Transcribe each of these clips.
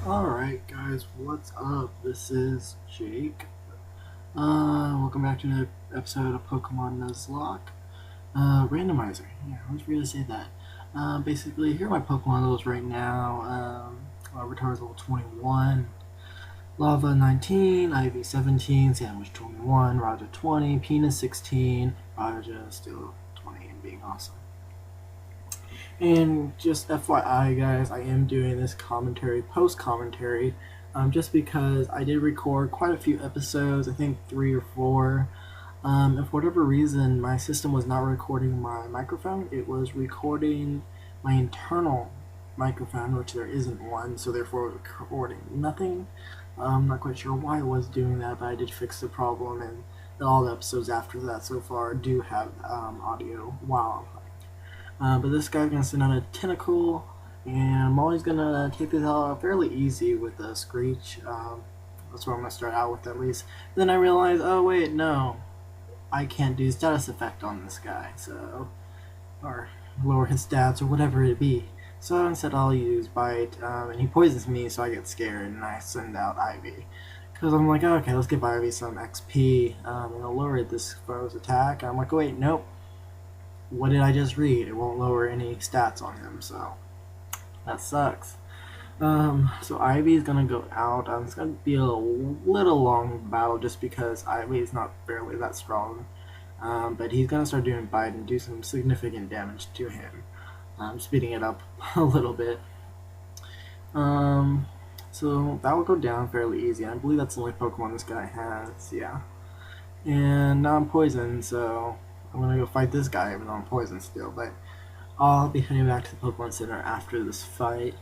Alright guys, what's up? This is Jake. Welcome back to another episode of Pokemon Nuzlocke. Randomizer. Yeah, I was really say that. Basically, here are my Pokemon levels right now. Larvitar's level 21, Lava 19, Ivy 17, Sandwich 21, Raja 20, Penis 16, Raja still 20 and being awesome. And just FYI, guys, I am doing this post commentary, just because I did record quite a few episodes, I think 3 or 4. And for whatever reason, my system was not recording my microphone, it was recording my internal microphone, which there isn't one, so therefore recording nothing. I'm not quite sure why it was doing that, but I did fix the problem, and all the episodes after that so far do have audio while but this guy's gonna send out a tentacle, and I'm always gonna take this out fairly easy with a Screech. That's what I'm gonna start out with at least. Then I realize, oh wait, no, I can't do status effect on this guy, so or lower his stats or whatever it be. So instead I'll use Bite, and he poisons me, so I get scared and I send out Ivy. Because I'm like, oh, okay, let's give Ivy some XP, and it'll lower this foe's attack. And I'm like, oh, wait, nope. What did I just read? It won't lower any stats on him, so that sucks. So Ivy is gonna go out. It's gonna be a little long battle just because Ivy is not barely that strong. But he's gonna start doing bite and do some significant damage to him. Speeding it up a little bit. So that will go down fairly easy. I believe that's the only Pokemon this guy has. Yeah. And now I'm poisoned, so I'm gonna go fight this guy even though I'm poisoned still, but I'll be heading back to the Pokemon Center after this fight.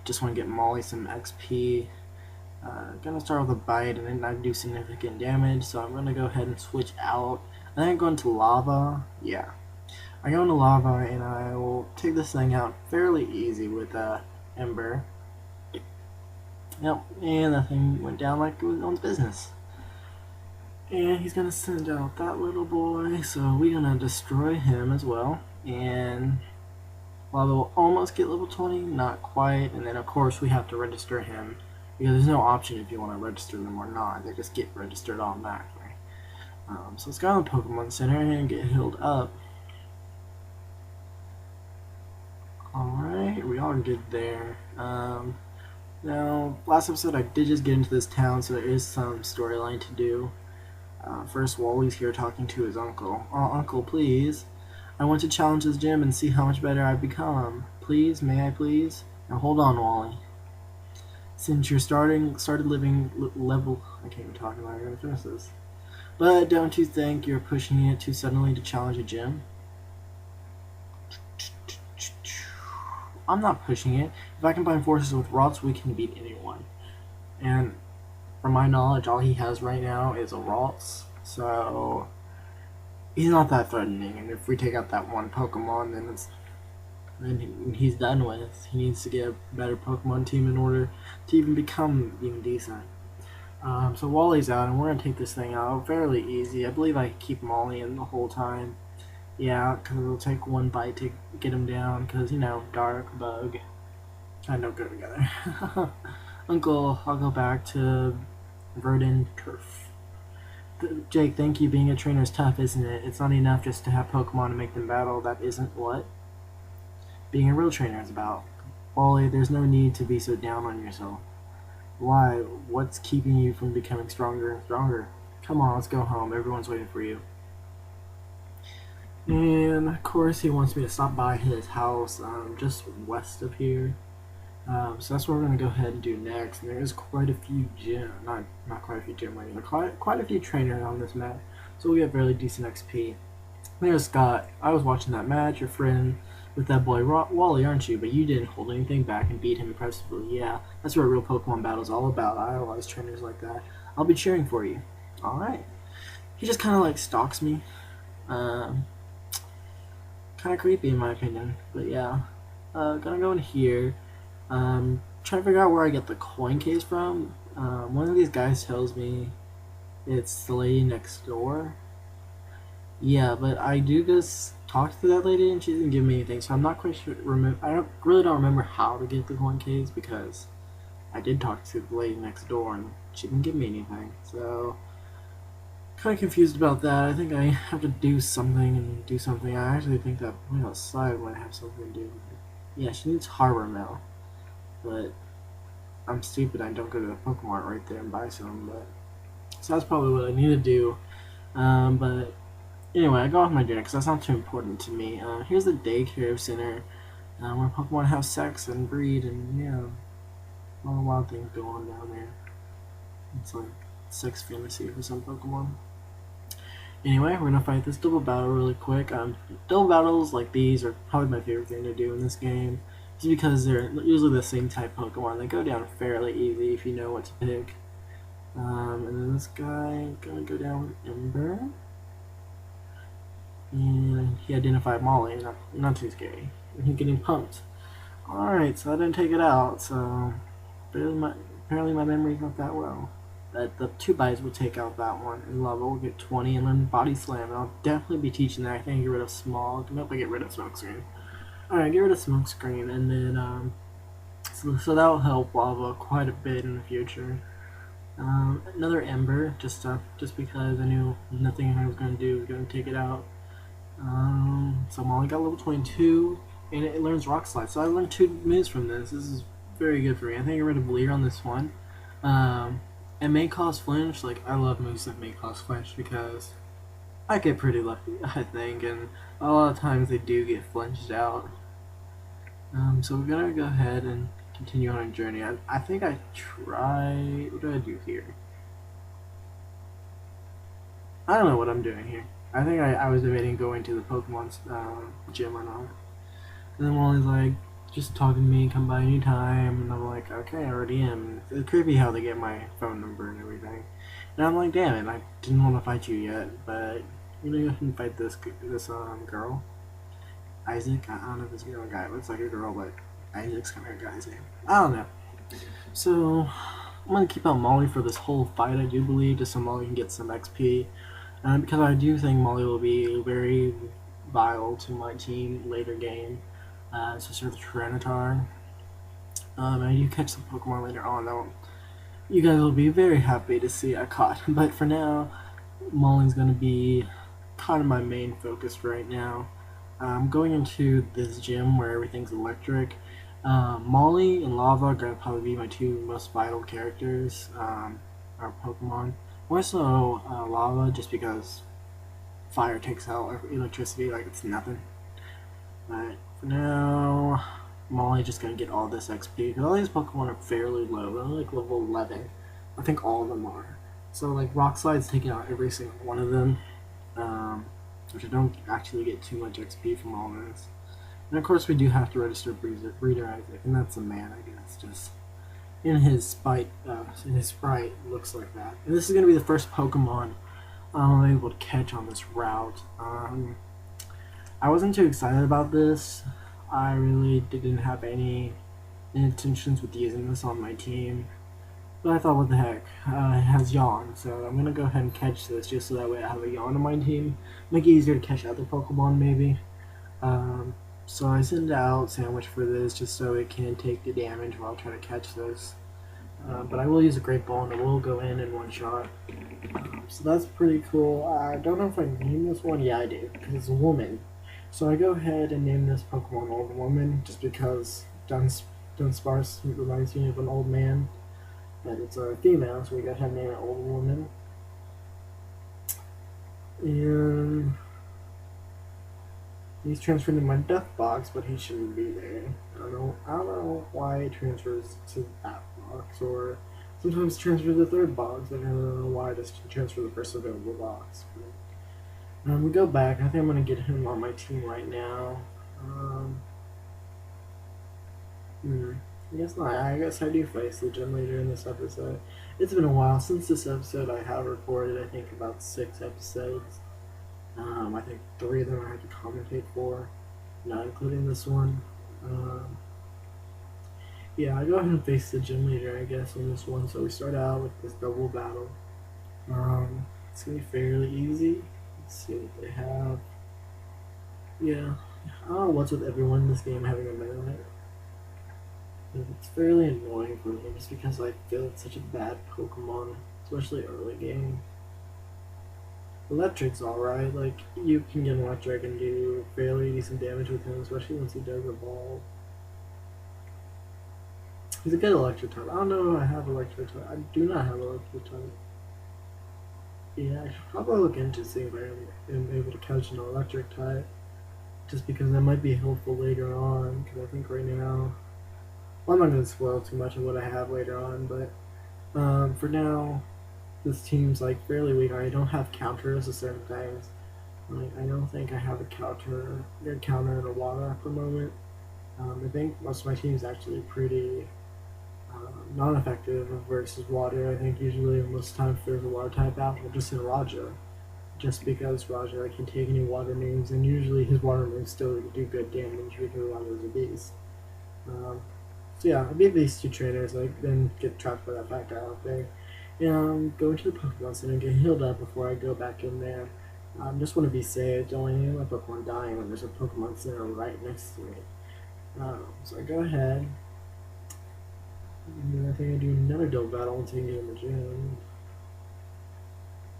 Just want to get Molly some XP. Gonna start with a bite and then I do significant damage, so I'm gonna go ahead and switch out. I think I'm going to Lava. Yeah. I go into Lava and I will take this thing out fairly easy with Ember. Yep, and that thing went down like it was on business. And he's gonna send out that little boy, so we're gonna destroy him as well. And Lava will almost get level 20, not quite. And then of course we have to register him, because there's no option if you want to register them or not. They just get registered automatically. So let's go to the Pokemon Center and get healed up. Alright, we are good there. Now, last episode I did just get into this town, so there is some storyline to do. First, Wally's here talking to his uncle. Oh, uncle, please. I want to challenge this gym and see how much better I've become. Please, may I please? Now hold on, Wally. Since you're started living level... I can't even talk about it, I'm gonna finish this. But don't you think you're pushing it too suddenly to challenge a gym? I'm not pushing it. If I combine forces with Ralts, we can beat anyone. And from my knowledge, all he has right now is a Ralts, so he's not that threatening. And if we take out that one Pokemon, then he's done with. He needs to get a better Pokemon team in order to even become even decent. So Wally's out, and we're gonna take this thing out fairly easy. I believe I keep Molly in the whole time. Yeah, because it'll take one bite to get him down. Because you know, Dark Bug kind of go together. Uncle, I'll go back to Verdant Turf. Jake, thank you. Being a trainer is tough, isn't it? It's not enough just to have Pokemon and make them battle. That isn't what being a real trainer is about. Wally, there's no need to be so down on yourself. Why? What's keeping you from becoming stronger and stronger? Come on, let's go home. Everyone's waiting for you. And of course, he wants me to stop by his house, just west of here. So that's what we're going to go ahead and do next. And there's quite a few not quite a few gym lanes, quite a few trainers on this map. So we have fairly decent XP. There's Scott. I was watching that match, your friend with that boy Wally, aren't you? But you didn't hold anything back and beat him impressively. Yeah, that's what a real Pokemon battle is all about. I idolize trainers like that. I'll be cheering for you. Alright. He just kind of like stalks me. Kind of creepy in my opinion. But yeah. Gonna go in here. Trying to figure out where I get the coin case from. One of these guys tells me it's the lady next door. Yeah, but I do just talk to that lady and she didn't give me anything, so I'm not quite sure. I really don't remember how to get the coin case because I did talk to the lady next door and she didn't give me anything. So kind of confused about that. I think I have to do something and do something. I actually think that going outside might have something to do with it. Yeah, she needs harbor mail, but I'm stupid. I don't go to the Pokemon right there and buy some. But so that's probably what I need to do. But anyway, I go off my dinner because that's not too important to me. Here's the daycare center where Pokemon have sex and breed, and yeah, all the wild things go on down there. It's like sex fantasy for some Pokemon. Anyway, we're gonna fight this double battle really quick. Double battles like these are probably my favorite thing to do in this game, just because they're usually the same type Pokemon. They go down fairly easy if you know what to pick. And then this guy gonna go down with Ember, and he identified Molly. Not too scary. And he's getting pumped. All right, so I didn't take it out. So apparently my memory's not that well. That the 2 bites will take out that one, and Lava will get 20, and then Body Slam. And I'll definitely be teaching that. I think get rid of Smog. Nope, I get rid of Smokescreen. Alright, get rid of Smokescreen, and then, so that'll help Lava quite a bit in the future. Another Ember, just because I knew nothing I was going to do was going to take it out. So Molly got level 22, and it learns Rock Slide. So I learned 2 moves from this. This is very good for me. I think I get rid of Leer on this one. It may cause flinch. Like, I love moves that may cause flinch because I get pretty lucky, I think, and a lot of times they do get flinched out. So we're gonna go ahead and continue on our journey. I think I try. What do I do here? I don't know what I'm doing here. I think I was debating going to the Pokemon gym or not. And then Molly's like, just talking to me, come by anytime, and I'm like, okay, I already am. It's creepy how they get my phone number and everything. And I'm like, damn it, I didn't want to fight you yet, but you know, you can fight this girl, Isaac. I don't know if it's a girl or a guy. It looks like a girl, but Isaac's kind of a guy's name. I don't know. So I'm gonna keep on Molly for this whole fight. I do believe, just so Molly can get some XP, because I do think Molly will be very vital to my team later game. So the Tyranitar. And you catch some Pokemon later on though. You guys will be very happy to see I caught. But for now, Molly's going to be kind of my main focus right now. I'm going into this gym where everything's electric. Molly and Lava are going to probably be my 2 most vital characters, or Pokemon. More so Lava, just because fire takes out electricity like it's nothing. But for now, I'm only just gonna get all this XP because all these Pokemon are fairly low. They're like level 11. I think all of them are. So like Rock Slide's taking out every single one of them, which I don't actually get too much XP from all this. And of course we do have to register Breeder Isaac, and that's a man, I guess. Just in his sprite looks like that. And this is gonna be the first Pokemon I'm able to catch on this route. I wasn't too excited about this. I really didn't have any intentions with using this on my team. But I thought, what the heck, it has Yawn, so I'm gonna go ahead and catch this just so that way I have a Yawn on my team. Make it easier to catch other Pokemon, maybe. So I send out Sandwich for this just so it can take the damage while trying to catch this. But I will use a Great Ball and it will go in one shot. So that's pretty cool. I don't know if I name this one. Yeah, I do, because it's a woman. So I go ahead and name this Pokemon Old Woman, just because Dunsparce reminds me of an old man, and it's a female, so we go ahead and name it Old Woman. And he's transferred to my Death Box, but he shouldn't be there. I don't know why it transfers to that box, or sometimes it transfers to the 3rd box. I don't know why it just transfer the first available box. But we go back. I think I'm going to get him on my team right now. I guess not. I guess I do face the gym leader in this episode. It's been a while since this episode. I have recorded, I think, about 6 episodes. I think 3 of them I had to commentate for, not including this one. Yeah, I go ahead and face the gym leader, I guess, on this one. So we start out with this double battle. It's going to be fairly easy. Let's see what they have. Yeah, I don't know what's with everyone in this game having a melee. But it's fairly annoying for me just because I feel it's such a bad Pokemon, especially early game. Electric's alright, like, you can get Electric and do fairly decent damage with him, especially once he does evolve. He's a good Electric type. I don't know if I have Electric type. I do not have Electric type. Yeah, I should probably look into seeing if I am able to catch an Electric type, just because that might be helpful later on, because I think right now, well, I'm not going to spoil too much of what I have later on, but for now, this team's like fairly weak. I don't have counters to certain things. Like, I don't think I have a good counter in a water at the moment. I think most of my team is actually pretty non-effective versus water. I think usually most times if there's a water type out, I'll just hit Raja. Just because Raja can take any water moves, and usually his water moves still do good damage because Raja is a beast. So yeah, I beat these two trainers, like then get trapped by that fat guy out there. And go into the Pokemon Center and get healed up before I go back in there. Just want to be safe. Don't want any of my Pokemon dying when there's a Pokemon Center right next to me. So I go ahead. And then I think I do another double battle until you get in the gym.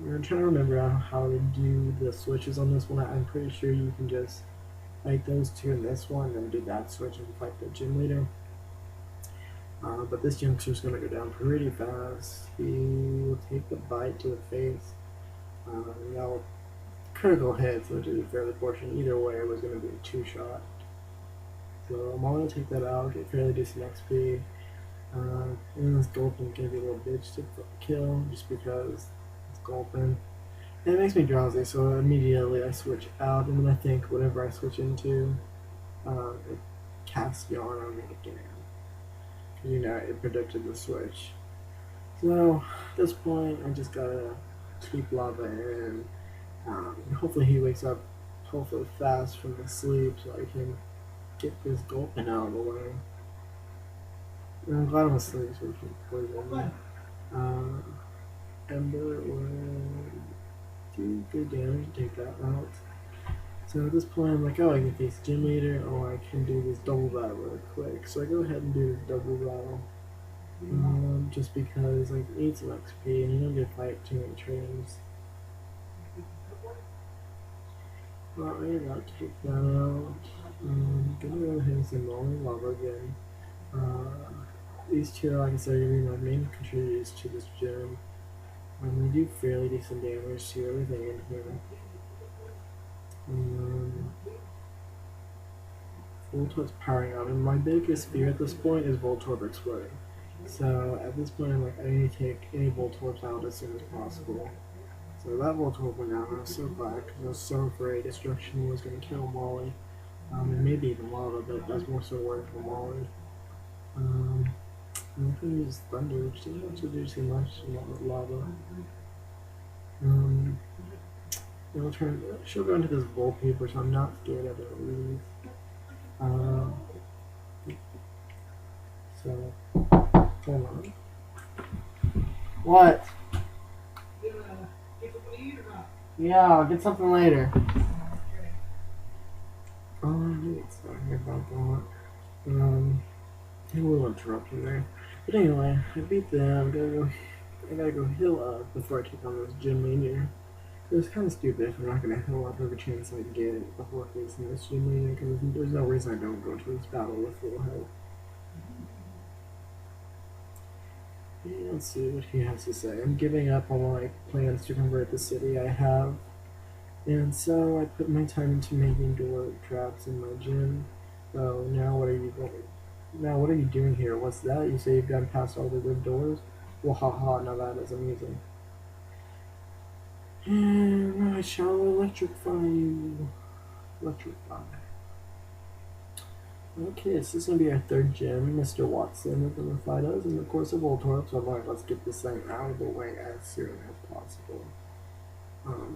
I'm trying to remember how to do the switches on this one. I'm pretty sure you can just fight those two in this one, then do that switch and fight the gym leader. But this youngster's going to go down pretty fast. He will take the bite to the face. Now, critical hits, which is fairly fortunate. Either way, it was going to be a 2-shot. So I'm all going to take that out, get fairly decent XP. And this Gulpin's going to be a little bitch to kill, just because it's Gulpin. And it makes me drowsy, so immediately I switch out, and then I think whatever I switch into, it casts Yarn on me again. You know, it predicted the switch. So at this point, I just gotta keep Lava in. Hopefully he wakes up hopefully fast from his sleep so I can get this Gulpin out of the way. And I'm glad I'm asleep so we can poison. Ember would do good damage to take that out. So at this point I'm like, oh, I can face Gym Leader, or I can do this double battle really quick. So I go ahead and do this double battle. Just because I need some XP and you don't get to fight too many trains. Well, I gotta take that out. Gonna go ahead and send Molly Lava again. These two, like I said, are gonna be my main contributors to this gym. They do fairly decent damage to everything in here. Voltorb's powering out, and my biggest fear at this point is Voltorb exploding. So at this point, I'm like, I need to take any Voltorbs out as soon as possible. So that Voltorb went out, and I was so glad because I was so afraid Destruction was going to kill Molly. And maybe even Lava, but that's more so worried for Molly. I'm going to use Thunder, which doesn't actually do too much with Lava. She'll go into this Volpeep, which I'm not scared of at least. So, hold on. What? Yeah, I'll get something later. Sorry about that. A little interruption there. But anyway, I beat them. I gotta go heal up before I take on this gym leader. It was kind of stupid if I'm not gonna heal up every chance I get before facing this gym leader, because there's no reason I don't go into this battle with full health. Yeah, let's see what he has to say. I'm giving up on my plans to convert the city I have. And so I put my time into making door traps in my gym. So now what are you doing here? What's that? You say you've gone past all the good doors? Well, haha, now that is amusing. And I shall electrify you. Electrify. Okay, so this is going to be our third gym. Mr. Watson is going to fight us, and of course a Voltorb, so I'm like, let's get this thing out of the way as soon as possible.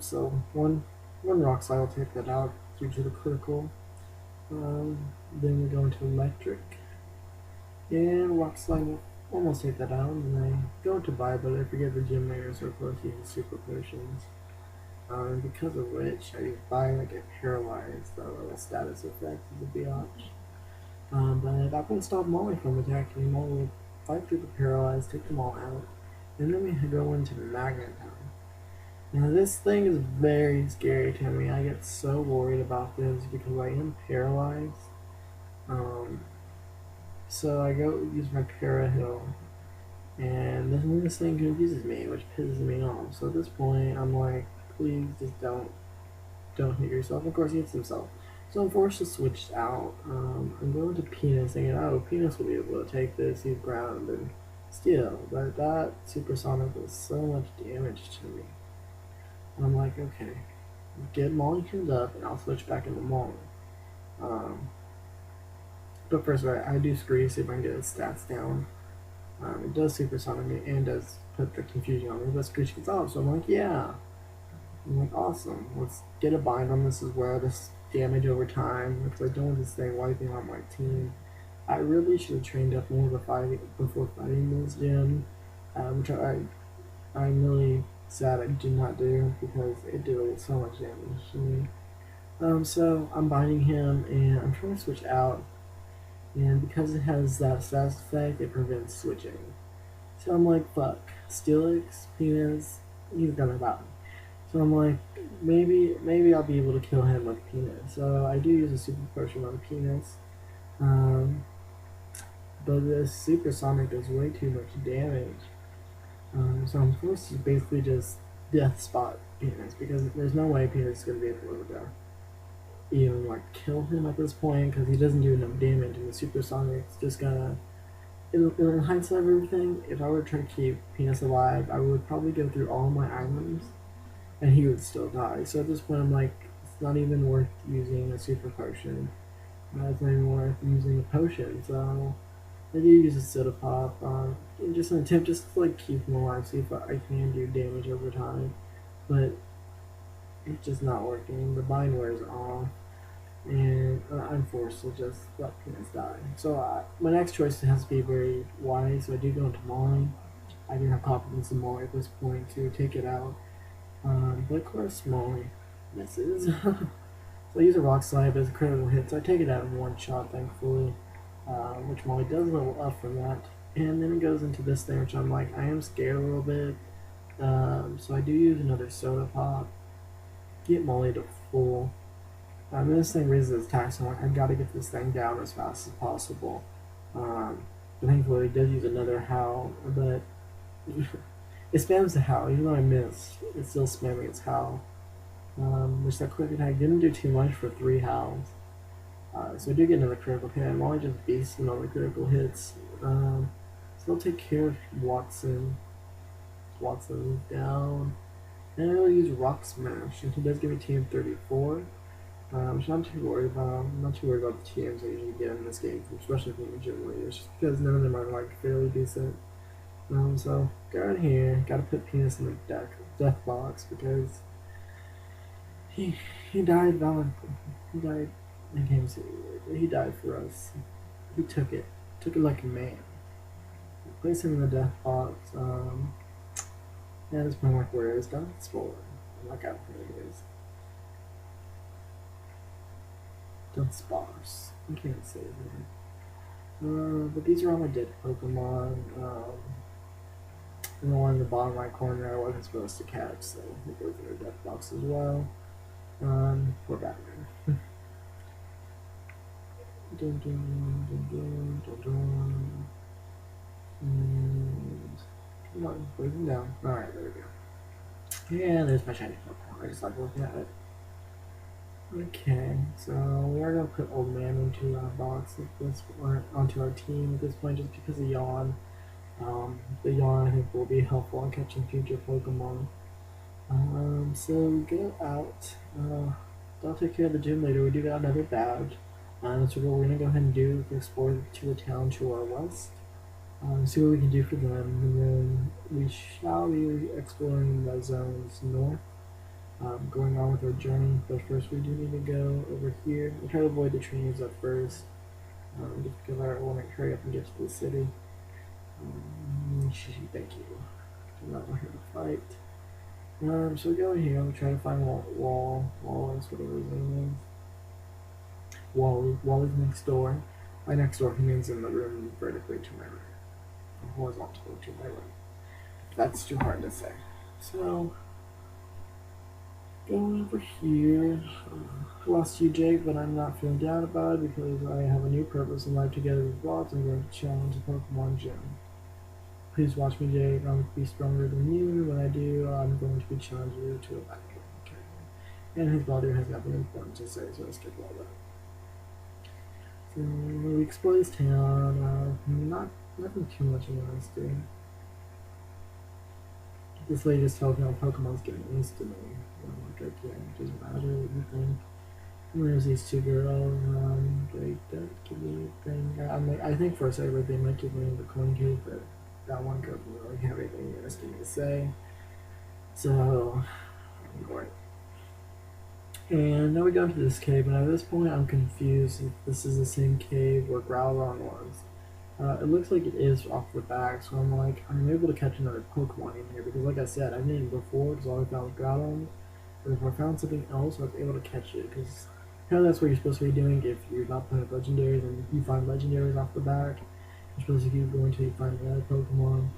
So one rock slide will take that out due to the critical. Then we go into electric, and rock slide will almost take that out, and then go into buy, but I forget the gym layers are close to using super potions. Because of which I buy like get paralyzed, a status effect is a biatch. But that wouldn't stop Molly from attacking. Molly would fight through the paralyzed, take them all out, and then we go into Magnet Town. Now this thing is very scary to me. I get so worried about this because I am paralyzed. Um, so I go use my para heal, and this thing confuses me, which pisses me off. So at this point, I'm like, please just don't hit yourself. Of course, he hits himself. So I'm forced to switch out. I'm going to Penis, thinking, oh, Penis will be able to take this. He's ground and still, but that supersonic does so much damage to me. And I'm like, okay, get Molly tuned up, and I'll switch back into Molly. Um, but first, I do Scree, see if I can get his stats down. It does supersonic me and does put the confusion on me, but Screech gets off, so I'm like, yeah. I'm like, awesome. Let's get a bind on this as well. This damage over time, because I don't want this thing wiping out my team. I really should have trained up more before fighting this gym, which I'm really sad I did not do because it did so much damage to me. So I'm binding him and I'm trying to switch out, and because it has that status effect, it prevents switching. So I'm like, fuck, Steelix, Penis, he's gonna die. So I'm like, maybe I'll be able to kill him with Penis. So I do use a super potion on Penis. But this supersonic does way too much damage. So I'm forced to basically just death spot Penis because there's no way Penis is going to be able to even like kill him at this point because he doesn't do enough damage, and the supersonic's just gonna. In hindsight of everything, if I were to try to keep Penis alive, I would probably go through all my items and he would still die. So at this point, I'm like, it's not even worth using a super potion. It's not even worth using a potion. So I do use a soda pop, in just an attempt just to like keep him alive, see if I can do damage over time. But it's just not working. The bind wears off, and I'm forced to just let Penis die. So my next choice has to be very wise. So I do go into Molly. I do have confidence in Molly at this point to take it out. But of course, Molly misses. So I use a Rock Slide as a critical hit, so I take it out in one shot, thankfully. Which Molly does level up from that. And then it goes into this thing, which I'm like, I am scared a little bit. So I do use another Soda Pop. Get Molly to full. And this thing raises its attack, so I'm like, I gotta get this thing down as fast as possible. But thankfully, it does use another Howl, but it spams the Howl, even though I missed, it's still spamming its Howl. Which that quick attack didn't do too much for 3 Howls. So I do get another critical hit. I'm only just beasting on the critical hits. So I'll take care of Watson. Watson down. And I really use Rock Smash, and he does give me TM 34. Which I'm not too worried about. I'm not too worried about the TMs I usually get in this game, especially from the gym leaders, just because none of them are like fairly decent. So go in here, gotta put Penis in the death box because he died valiantly. He died in Game City. He died for us. He took it like a man. Place him in the death box. Yeah, this point, like, where is that? Spoiler. I'm like, I don't think it is. Death Sparse. I can't say it. But these are all my dead Pokemon. And the one in the bottom right corner I wasn't supposed to catch, so it goes in the death box as well. Poor Batman. Dun, dun, dun, dun, dun, dun. And come on, put him down. Alright, there we go. Yeah, there's my shiny Pokemon. I just like looking at it. Okay, so we're gonna put Old Man into our box at this, or onto our team at this point, just because of Yawn. The Yawn I think will be helpful in catching future Pokemon. So we go out. I'll take care of the gym later. We do got another badge. So what we're gonna go ahead and do is explore to the town to our west. See what we can do for them, and then we shall be exploring the zones north. Going on with our journey, but first we do need to go over here. We'll try to avoid the trains at first, just because I want to hurry up and get to the city. Thank you. I'm not here to fight. So go in here. We'll try to find Wallace, whatever his name is. Wally's next door. By next door, he means in the room vertically to my right, or horizontal to my right. That's too hard to say. So, going over here. I lost you, Jake, but I'm not feeling down about it because I have a new purpose in life together with Rods. I'm going to challenge the Pokemon Gym. Please watch me, Jake. I'm going to be stronger than you. When I do, I'm going to be challenging you to a battle. Okay. And his brother has nothing important to say, so I skip all that. So we explore this town. Nothing too much in honesty. This lady just tells me all Pokemon's getting instantly. I'm like, okay, it doesn't matter what you think. And there's these two girls. They don't give me anything. I think for a second they might give me the coin case, but that one girl didn't really have anything interesting to say. So I'm going. And now we go into this cave, and at this point I'm confused if this is the same cave where Groudon was. It looks like it is off the back, so I'm like, I'm able to catch another Pokemon in here, because like I said, I didn't before, because all I found was Groudon. But if I found something else, I was able to catch it, because apparently that's what you're supposed to be doing if you're not playing with legendaries, and you find legendaries off the back. You're supposed to keep going until you find another Pokemon.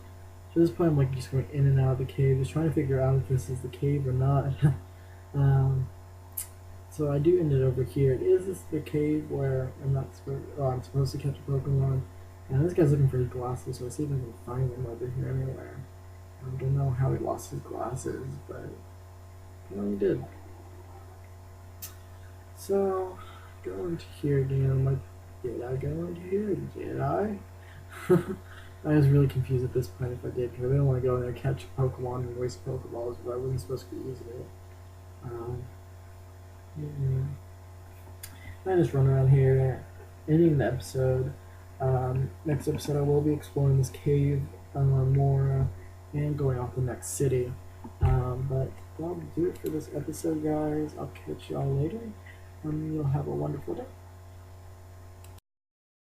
So at this point I'm like just going in and out of the cave, just trying to figure out if this is the cave or not. So I do end it over here. Is this the cave where I'm supposed to catch a Pokemon? And this guy's looking for his glasses, so I'll see if I can find them over here anywhere. I don't know how he lost his glasses, but he did. So, go into here again. I'm like, did I go into here? Did I? I was really confused at this point if I did, because I didn't want to go in there and catch a Pokemon and waste Pokeballs, but I wasn't supposed to be using it. I just run around here, ending the episode. Next episode I will be exploring this cave more and going off the next city. But that'll do it for this episode, guys. I'll catch y'all later. You'll have a wonderful day.